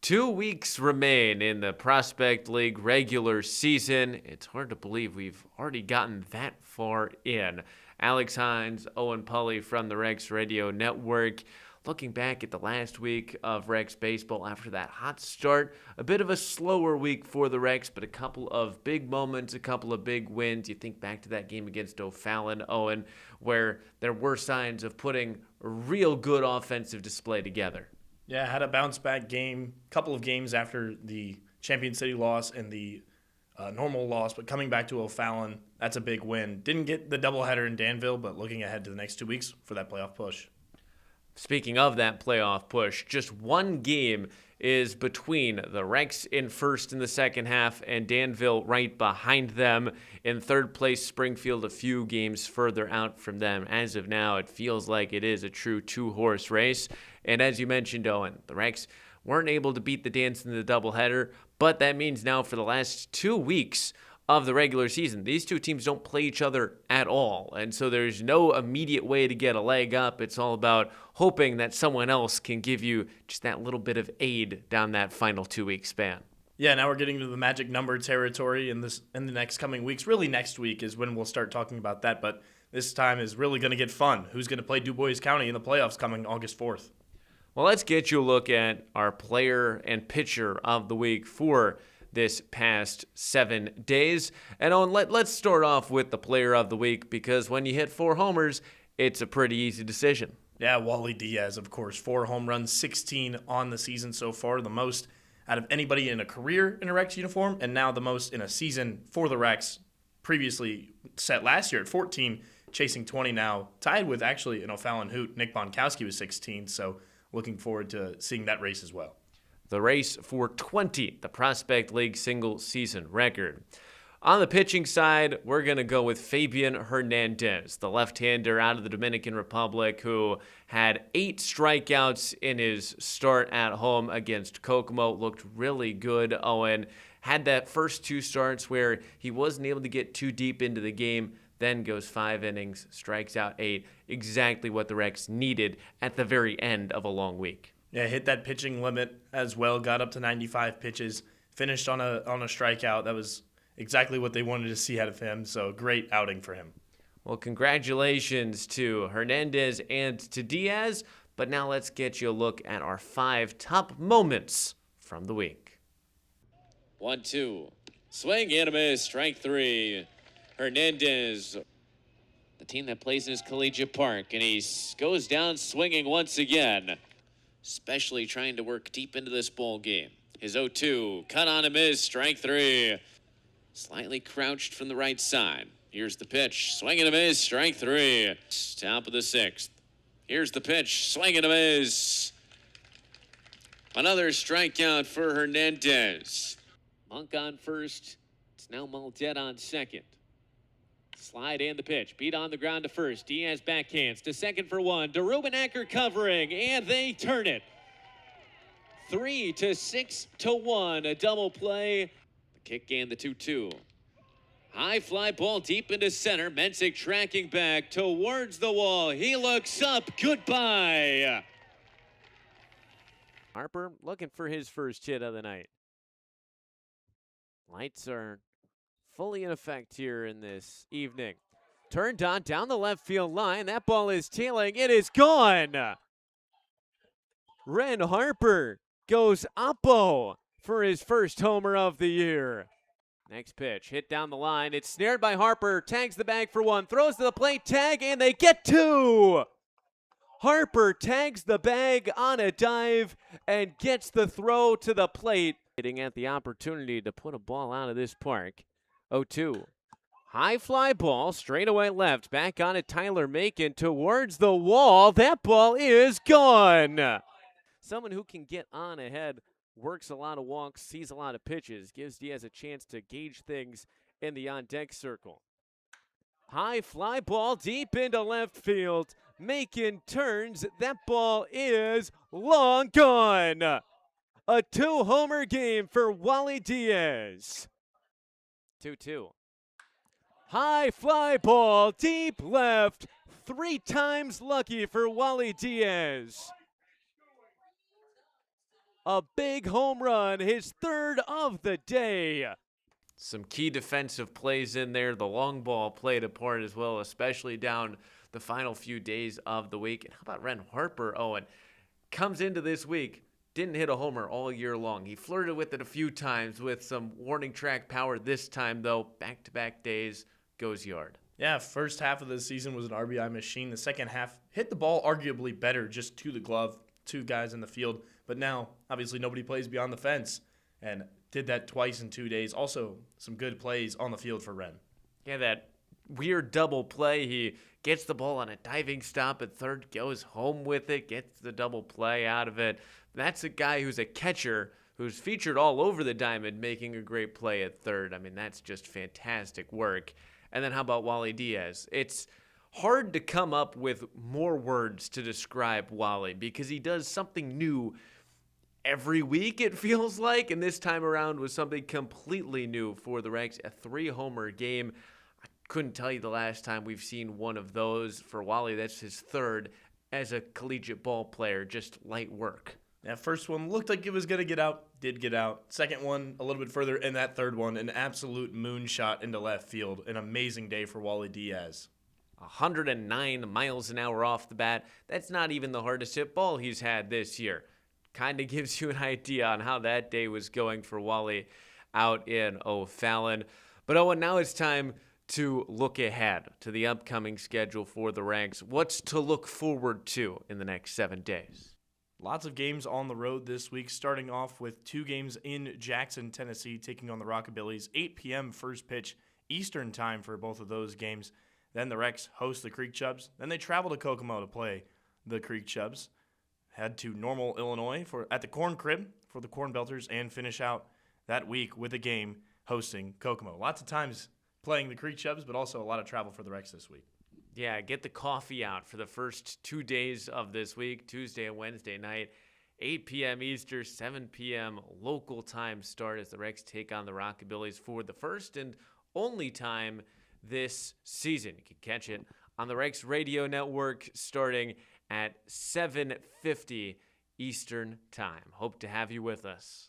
2 weeks remain in the Prospect League regular season. It's hard to believe we've already gotten that far in. Alex Hynes, Owen Pulley from the Rex Radio Network. Looking back at the last week of Rex baseball after that hot start, a bit of a slower week for the Rex, but a couple of big moments, a couple of big wins. You think back to that game against O'Fallon, Owen, where there were signs of putting a real good offensive display together. Yeah, had a bounce-back game, couple of games after the Champion City loss and the normal loss, but coming back to O'Fallon, that's a big win. Didn't get the doubleheader in Danville, but looking ahead to the next 2 weeks for that playoff push. Speaking of that playoff push, just one game is between the Rex in first in the second half and Danville right behind them. In third place, Springfield a few games further out from them. As of now, it feels like it is a true two-horse race. And as you mentioned, Owen, the Rex weren't able to beat the Dance in the doubleheader, but that means now for the last 2 weeks of the regular season, these two teams don't play each other at all. And so there's no immediate way to get a leg up. It's all about hoping that someone else can give you just that little bit of aid down that final 2-week span. Yeah, now we're getting to the magic number territory in the next coming weeks. Really, next week is when we'll start talking about that, but this time is really going to get fun. Who's going to play Du Bois County in the playoffs coming August 4th? Well, let's get you a look at our player and pitcher of the week for this past 7 days. And Owen, let's start off with the player of the week, because when you hit 4 homers, it's a pretty easy decision. Yeah, Wally Diaz, of course. 4 home runs, 16 on the season so far, the most out of anybody in a career in a Rex uniform, and now the most in a season for the Rex, previously set last year at 14, chasing 20 now, tied with actually an O'Fallon hoot. Nick Bonkowski was 16, so looking forward to seeing that race as well. The race for 20, the Prospect League single season record. On the pitching side, we're going to go with Fabian Hernandez, the left-hander out of the Dominican Republic who had 8 strikeouts in his start at home against Kokomo. Looked really good, Owen. Had that first 2 starts where he wasn't able to get too deep into the game, then goes 5 innings, strikes out 8. Exactly what the Rex needed at the very end of a long week. Yeah, hit that pitching limit as well, got up to 95 pitches, finished on a strikeout. That was exactly what they wanted to see out of him, so great outing for him. Well, congratulations to Hernandez and to Diaz, but now let's get you a look at our 5 top moments from the week. 1-2. Swing and a miss, strike 3. Hernandez, the team that plays in his collegiate park, and he goes down swinging once again, especially trying to work deep into this ball game. His 0-2, cut on a miss, strike 3. Slightly crouched from the right side. Here's the pitch, swing and a miss, strike 3. Top of the 6th. Here's the pitch, swing and a miss. Another strikeout for Hernandez. Monk on first. It's now Maldet on second. Slide and the pitch. Beat on the ground to first. Diaz backhands to second for 1. DeRubenacker covering, and they turn it. 3-6-1. A double play. The kick and the 2-2. High fly ball deep into center. Mensick tracking back towards the wall. He looks up. Goodbye. Harper looking for his first hit of the night. Lights are fully in effect here in this evening. Turned on down the left field line. That ball is tailing. It is gone. Ren Harper goes oppo for his first homer of the year. Next pitch, hit down the line. It's snared by Harper. Tags the bag for 1. Throws to the plate. Tag, and they get 2. Harper tags the bag on a dive and gets the throw to the plate. Getting at the opportunity to put a ball out of this park. 0-2. High fly ball, straightaway left. Back on it, Tyler Macon towards the wall. That ball is gone. Someone who can get on ahead, works a lot of walks, sees a lot of pitches, gives Diaz a chance to gauge things in the on-deck circle. High fly ball deep into left field. Macon turns. That ball is long gone. A 2-homer game for Wally Diaz. 2-2. High fly ball, deep left. 3 times lucky for Wally Diaz. a big home run, his third of the day. Some key defensive plays in there. The long ball played a part as well, especially down the final few days of the week. And how about Ren Harper, Owen? Comes into this week, didn't hit a homer all year long. He flirted with it a few times with some warning track power this time, though. Back-to-back days, goes yard. Yeah, first half of the season was an RBI machine. The second half hit the ball arguably better, just to the glove, 2 guys in the field. But now, obviously, nobody plays beyond the fence. And did that twice in 2 days. Also, some good plays on the field for Ren. Yeah, that weird double play. He gets the ball on a diving stop at third, goes home with it, gets the double play out of it. That's a guy who's a catcher who's featured all over the diamond, making a great play at third. I mean, that's just fantastic work. And then how about Wally Diaz? It's hard to come up with more words to describe Wally because he does something new every week, it feels like, and this time around was something completely new for the Regs, a 3-homer game. I couldn't tell you the last time we've seen one of those. For Wally, that's his third as a collegiate ball player, just light work. That first one looked like it was going to get out, did get out. Second one, a little bit further, and that third one, an absolute moonshot into left field. An amazing day for Wally Diaz. 109 miles an hour off the bat. That's not even the hardest hit ball he's had this year. Kind of gives you an idea on how that day was going for Wally out in O'Fallon. But Owen, now it's time to look ahead to the upcoming schedule for the Ranks. What's to look forward to in the next 7 days? Lots of games on the road this week, starting off with 2 games in Jackson, Tennessee, taking on the Rockabillys. 8 p.m. first pitch Eastern time for both of those games. Then the Recs host the Creek Chubs. Then they travel to Kokomo to play the Creek Chubs. Head to Normal, Illinois at the Corn Crib for the Corn Belters and finish out that week with a game hosting Kokomo. Lots of times playing the Creek Chubs, but also a lot of travel for the Recs this week. Yeah, get the coffee out for the first 2 days of this week, Tuesday and Wednesday night, 8 p.m. Eastern, 7 p.m. local time start as the Recs take on the Rockabillys for the first and only time this season. You can catch it on the Recs Radio Network starting at 7:50 Eastern Time. Hope to have you with us.